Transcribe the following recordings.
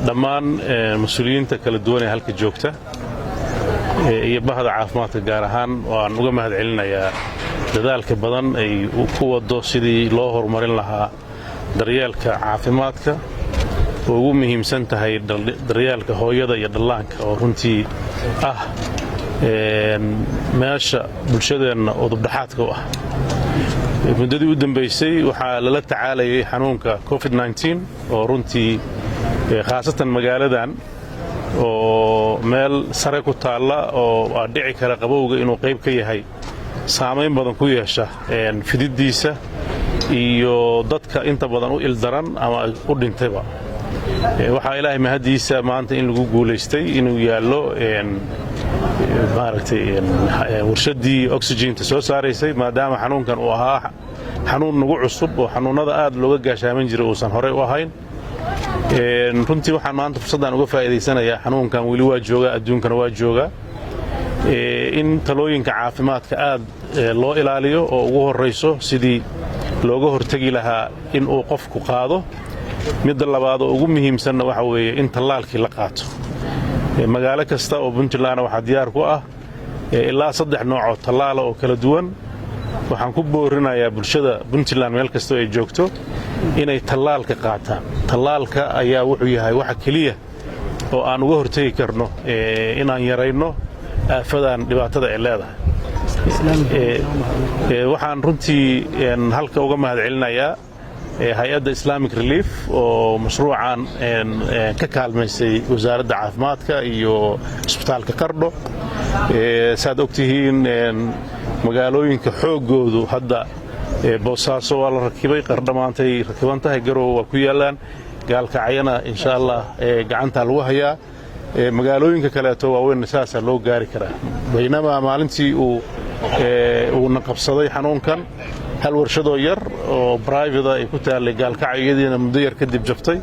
dhammaan mas'uuliyiinta kala duwan ee halka joogta iyo bahda caafimaadka gaar ahaan waan uga mahadcelinayaa dadaalka badan ay ku wado sidii loo horumarin lahaa daryeelka caafimaadka oo ugu muhiimsan tahay daryeelka hooyada iyo dhallaanka oo runtii ah meesha bulshadeenna oo dubdhaxaadka u ah muddadii u dambaysay waxaa lala tacaalayay xanuunka COVID-19 oo runtii khaasatan magaaladan oo meel sare ku taalla oo dhici kara qabowga inuu qayb ka yahay saamayn badan ku yeesha fididiisa iyo dadka inta badan u ildaran ama u dhintayba waxaa ilaahay mahadiisa maanta in lagu guulaystay inuu yaallo maaragtay warshadii oxygen-ta soo saaraysay maadaama xanuunkan uu ahaa xanuun nagu cusub oo xanuunada aad looga gaashaaman jiray uusan horey u ahayn runtii waxaan maanta fursaddan uga faa'iidaysanayaa xanuunkan weli waa joogaa adduunkana waa joogaa in talooyinka caafimaadka aad loo ilaaliyo oo ugu horrayso sidii looga hortegi lahaa in uu qofku qaado midda labaad oo ugu muhiimsanna waxa weeye in tallaalkii la qaato magaalo kasta oo puntlandna waxaa diyaar ku ah ilaa 3 nooc oo tallaala oo kala duwan waxaan ku boorinayaa bulshada puntland meel kasta oo ay joogto inay tallaalka qaataan tallaalka ayaa wuxuu yahay waxa keliya oo aan uga hortegi karno inaan yarayno aafadan dhibaatada ay leedahay waxaan runtii halka uga mahadcelinayaa hay-adda Islamic Relief oo mashruucan ka kaalmaysay wasaaradda caafimaadka iyo isbitaalka Qardho saad ogtihiin magaalooyinka xoogoodu hadda boosaaso waa la rakibay Qardho maantay rakiban tahay garow waa ku yaalaan gaalkacyana insha Allah gacanta lagu hayaa magaalooyinka kaleeto waaweyn saasa loo gaari karaa baynama maalintii uu naqabsaday xanuunkan hal warshado yar oo private ay ku taalay gaalkacyadiina muddo yar kadib jabtay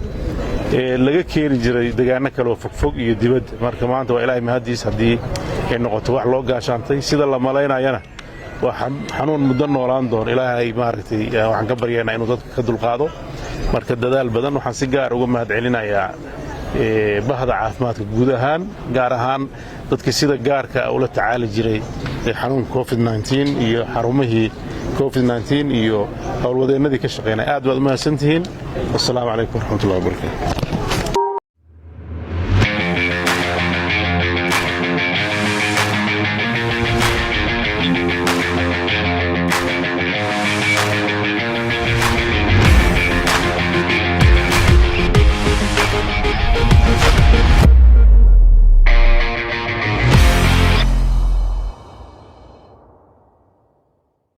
laga keeni jiray deegaano kale oo fogfog iyo dibadda marka maanta waa ilaahay mahadiis haddii ay noqoto wax loo gaashaantay sida la malaynayana waa xanuun muddo noolaan doon ilaahay maaragtay waxaan ka baryaynaa inuu dadka ka dulqaado marka dadaal badan waxaan si gaar uga mahadcelinayaa bahda caafimaadka guud ahaan gaar ahaan dadka sida gaarka ula tacaali jiray xanuunka COVID-19 iyo xarumihii COVID-19 iyo howlwadeennadii ka shaqeynay aad baad u mahadsantihiin wassalaamu calaykum waraxmatullahi wabarakaatu